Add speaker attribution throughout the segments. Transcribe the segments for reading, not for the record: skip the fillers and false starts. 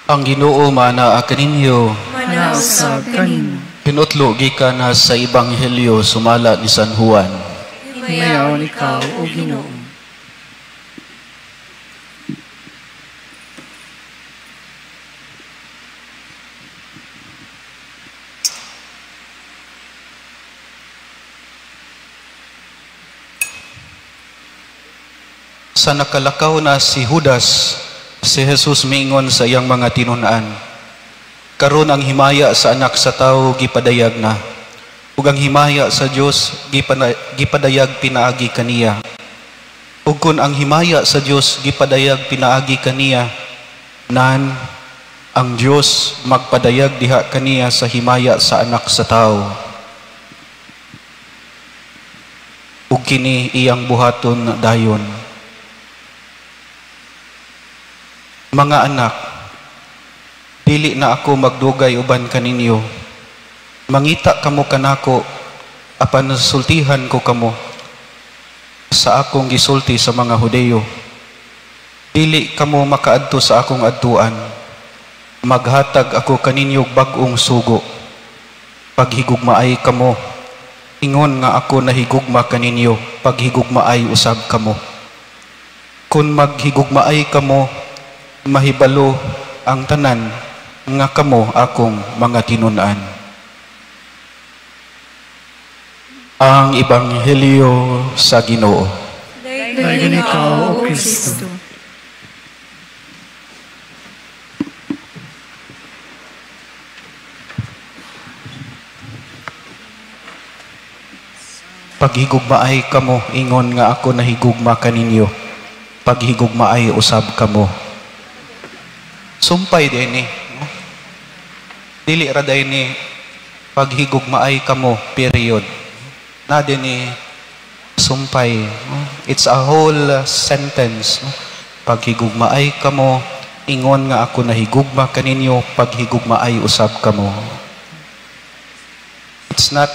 Speaker 1: Ang Ginoo manaa kaninyo.
Speaker 2: Manausab kanimo.
Speaker 1: Pinutlo gikan na sa Ebanghelyo sumala ni San Juan.
Speaker 2: Mayaon ikaw o Ginoo.
Speaker 1: Sa nakalakaw na si Judas, si Jesus miingon sa iyang mga tinun-an, karon ang himaya sa anak sa tao gipadayag na, ug ang himaya sa Dios gipadayag pinaagi kaniya. Ug kun ang himaya sa Dios gipadayag pinaagi kaniya, nan ang Dios magpadayag diha kaniya sa himaya sa anak sa tao. Ug kini iyang buhaton dayon. Mga anak, dili na ako magdugay uban kaninyo. Mangita kamo kanako, apan sultihan ko kamo sa akong gisulti sa mga Hudeyo. Dili kamo makaadto sa akong adtuan. Maghatag ako kaninyog bag-ong sugo. Paghigugmaay kamo, ingon nga ako nahigugma kaninyo, paghigugmaay usab kamo. Kung maghigugmaay kamo, mahibalo ang tanan nga kamo akong mga tinun-an. Ang Ebanghelyo sa Ginoo.
Speaker 2: Dayon ikaw o Kristo.
Speaker 1: Paghigugmaay kamo, ingon nga ako nahigugma kaninyo, paghigugmaay usab kamo. Sumpay din no? Dili ra din paghigugmaay kamo, period. Na din sumpay. No? It's a whole sentence. No? Paghigugmaay kamo, ingon nga ako nahigugma kaninyo, paghigugmaay usab kamo. It's not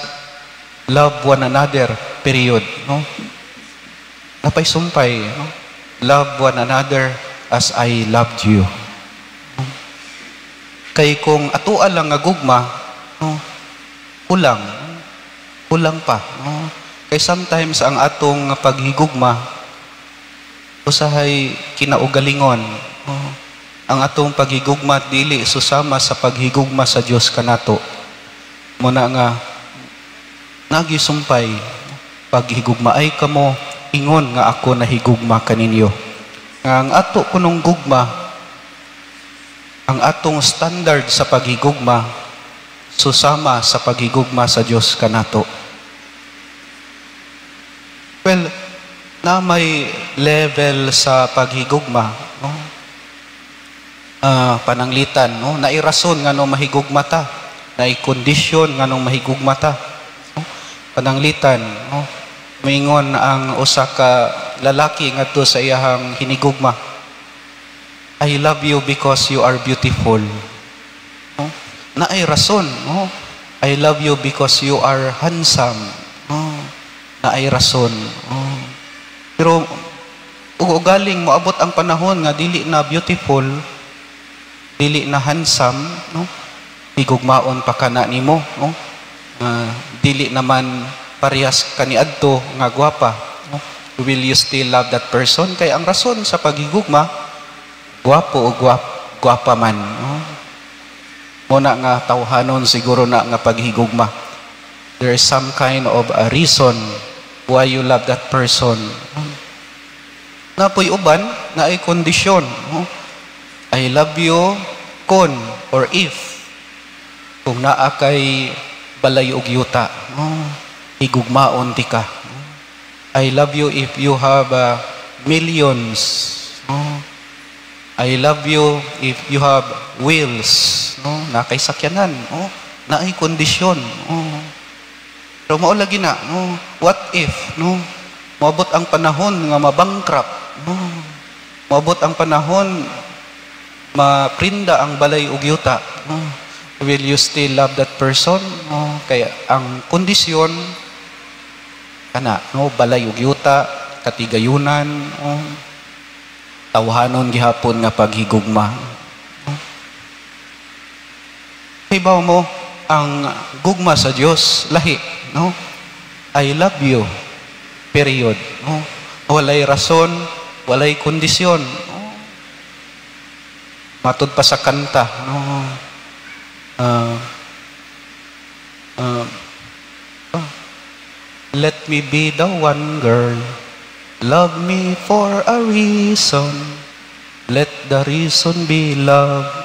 Speaker 1: love one another, period. No? Napay sumpay. No? Love one another as I loved you. Kay kung atuan lang nga gugma, no, kulang pa. No? Kay sometimes ang atong paghigugma, usahay kinaugalingon. No? Ang atong paghigugma dili susama sa paghigugma sa Dios kanato. Muna nga, nagisumpay, paghigugmaay kamo, ingon nga ako nahigugma kaninyo. Nga ang ato kunong gugma, ang atong standard sa paghigugma, susama sa paghigugma sa Dios kanato. Well, na may level sa paghigugma, no? Pananglitan, no? Nairason nga nung mahigugma ta, naikondisyon nga nung mahigugma ta. No? Pananglitan, no? Mingon ang usa ka lalaki ngadto sa iyahang hinigugma, I love you because you are beautiful. No? Na ay rason. No? I love you because you are handsome. No? Na ay rason. No? Pero ugaling moabot ang panahon nga dili na beautiful, dili na handsome, no? Higugmaon pa kana nimo, no? Dili naman parehas kaniadto nga gwapa. No? Will you still love that person? Kay ang rason sa paghigugma, gwapo o gwapa man. No? Muna nga tawhanon siguro na nga paghigugma. There is some kind of a reason why you love that person. No? Napoy uban na ay kondisyon. No? I love you kon or if. Kung naa kay balay og yuta. No? Higugmaon ti ka. No? I love you if you have millions. No? I love you if you have wheels, no? Na kay sakyanan, no? Na ay kondisyon, no? Pero mao lagi na, no? What if, no? Moabot ang panahon nga mabankrupt, no? Moabot ang panahon maprinda ang balay ug yuta, no? Will you still love that person? No? Kaya ang kondisyon kana, no? Balay ug yuta, katigayunan, no? Tawhanon gihapon nga paghigugma. Hibaw mo ang gugma sa Dios lahi, no? I love you. Period, no? Walay rason, walay kondisyon. No? Matud pa sa kanta, no? Let me be the one girl, love me for a reason, let the reason be love.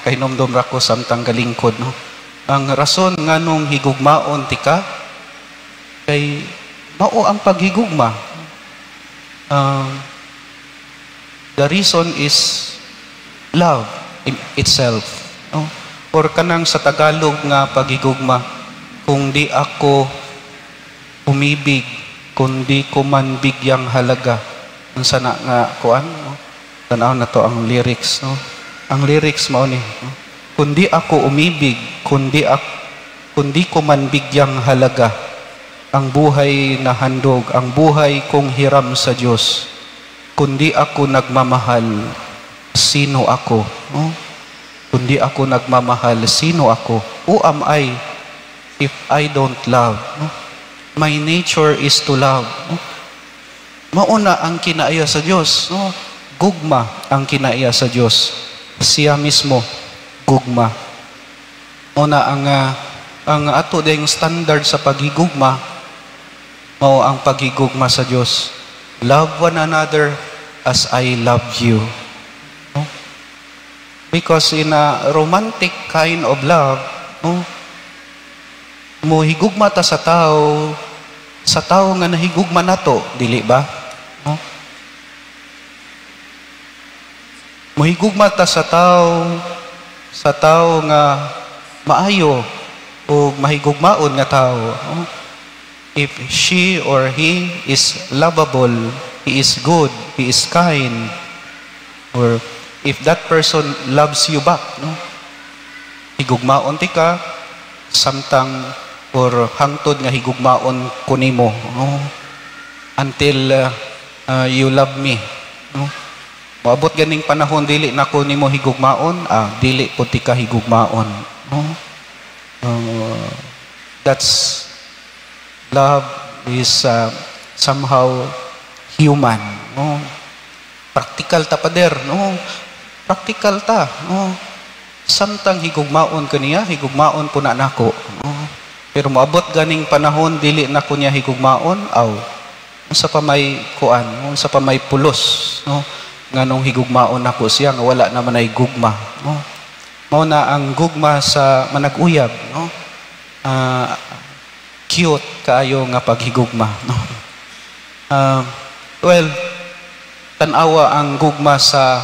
Speaker 1: Kay nomdom ra ko samtang galingkod, no? Ang rason nganong higugmaon tika kay mao ang paghigugma. The reason is love in itself, no? Or kanang sa Tagalog nga paghigugma, kung di ako umibig, kundi ko man bigyang halaga. Ang sana nga kuan, no? Tanaw na to ang lyrics, no? Ang lyrics mao ni, no? Kundi ako umibig, kundi ko man bigyang halaga, ang buhay na handog, ang buhay kong hiram sa Diyos. Kundi ako nagmamahal, sino ako? No? Kundi ako nagmamahal, sino ako? Who am I if I don't love? No? My nature is to love. No? Mauna ang kinaiya sa Diyos. No? Gugma ang kinaiya sa Diyos. Siya mismo, gugma. Una ang ato ding standard sa paghigugma, mao ang paghigugma sa Diyos. Love one another as I love you. No? Because in a romantic kind of love, no? Mohigugma ta sa tao nga nahigugma nato, dili ba? No? Mohigugma ta sa tao nga maayo o mahigugmaon nga tao. No? If she or he is lovable, he is good, he is kind, or if that person loves you back, no? Higugmaon ti ka samtang or hangtod nga higugmaon kunimo, no? Until you love me, no? Maabot ganing panahon dili na kunimo higugmaon, dili pud ti ka higugmaon, no? That's love is somehow human, no? Practical ta pader, no? Practical ta, no? Samtang higugmaon kaniya, higugmaon po na nako, no? Pero maabot ganing panahon dili na ko niya higugmaon, sa pa may kuan, sa pa may pulos, no? Nganong higugmaon nako siya nga wala naman ay gugma, no? Mao na ang gugma sa manag-uyab, no? Cute kaayo nga paghigugma, no? Well, tanawa ang gugma sa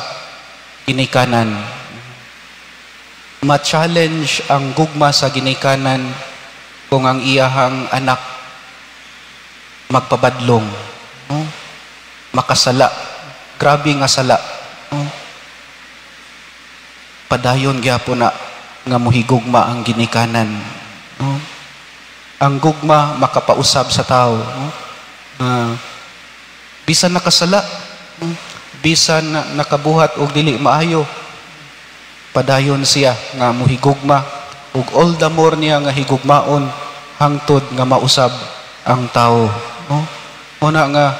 Speaker 1: ginikanan. Ma-challenge ang gugma sa ginikanan kung ang iyahang anak magpabadlong, no? Makasala, grabe nga sala, no? Padayon gyapon na nga mohigugma ang ginikanan, no? Ang gugma makapausab sa tao, no? Bisan nakasala, no? Bisan nakabuhat og dili maayo, padayon siya nga mohigugma, ug all the more niya nga higugmaon hangtod nga mausab ang tao, no? Una nga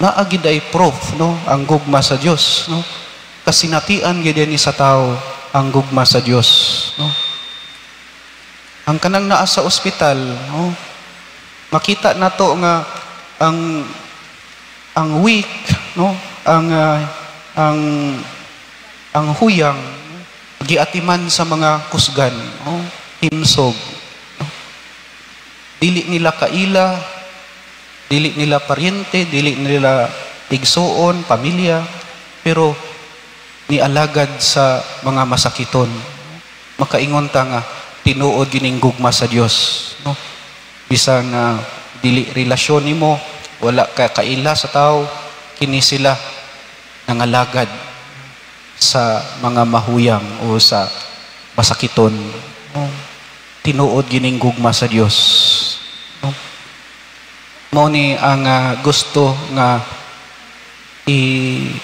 Speaker 1: naagid ay proof, no? Ang gugma sa Dios, no? Kasinatian gid ni sa tao ang gugma sa Dios, no? Ang kanang naa sa ospital, no? Makita nato nga ang weak, no? Ang huyang giatiman sa mga kusgan, no? Himsog, no? Dili nila kaila, dili nila paryente, dili nila igsuon, pamilya, pero nialagad sa mga masakiton. Makaingon ta nga tinuod gining gugma sa Dios, no? Bisan dili relasyon nimo, wala ka kaila sa tao, kini sila nangalagad sa mga mahuyang o sa masakiton, no? Tinuod gining gugma sa Dios, no? Mao ni ang gusto nga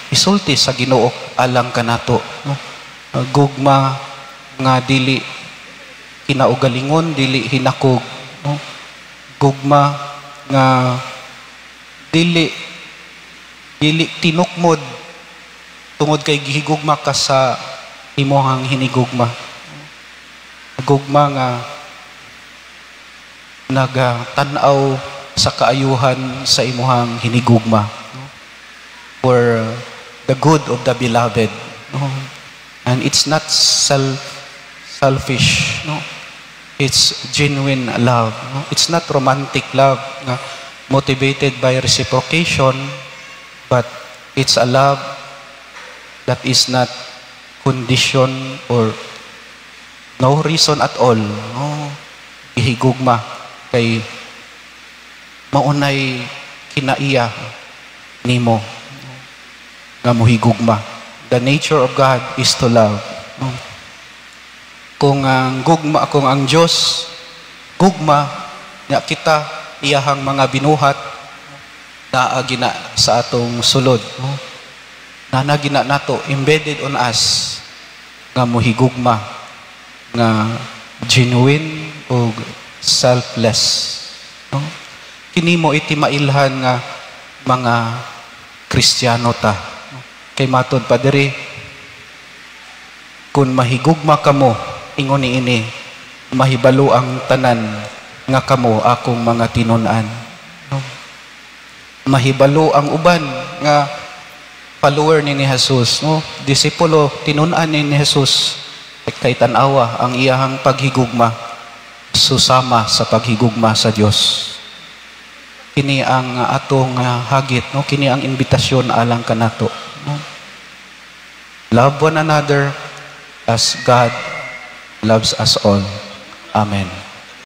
Speaker 1: isulti sa Ginoo alang kanato, no? Gugma nga dili kinaugalingon, dili hinakog, no? Gugma nga dili tinukmod tungod kay gihigugma ka sa imuhang hinigugma. Gugma nga nagtanaw sa kaayuhan sa imuhang hinigugma, no? For the good of the beloved, no? And it's not selfish, no? It's genuine love, no? It's not romantic love nga motivated by reciprocation, but it's a love that is not conditioned or no reason at all, no? Ihigugma kay maunay kinaiya nimo nga mohigugma. The nature of God is to love, no? Kung ang gugma, kung ang Diyos gugma nga kita iyahang mga binuhat naagina sa atong sulod, no? Nanagina nato embedded on us nga mohigugma nga genuine o selfless, no? Kini mo iti mailhan nga mga Kristiyano ta, no? Kay matod pa diri, kung mahigugma kamo ingon ini, mahibalo ang tanan nga kamo akong mga tinun-an, no? Mahibalo ang uban nga follower ni Jesus, no? Disipulo tinun-an ni Jesus, kay tan-awa ang iyahang paghigugma susama sa paghigugma sa Dios. Kini ang atong hagit, no? Kini ang imbitasyon alang kanato, no? Love one another as God loves us all. Amen.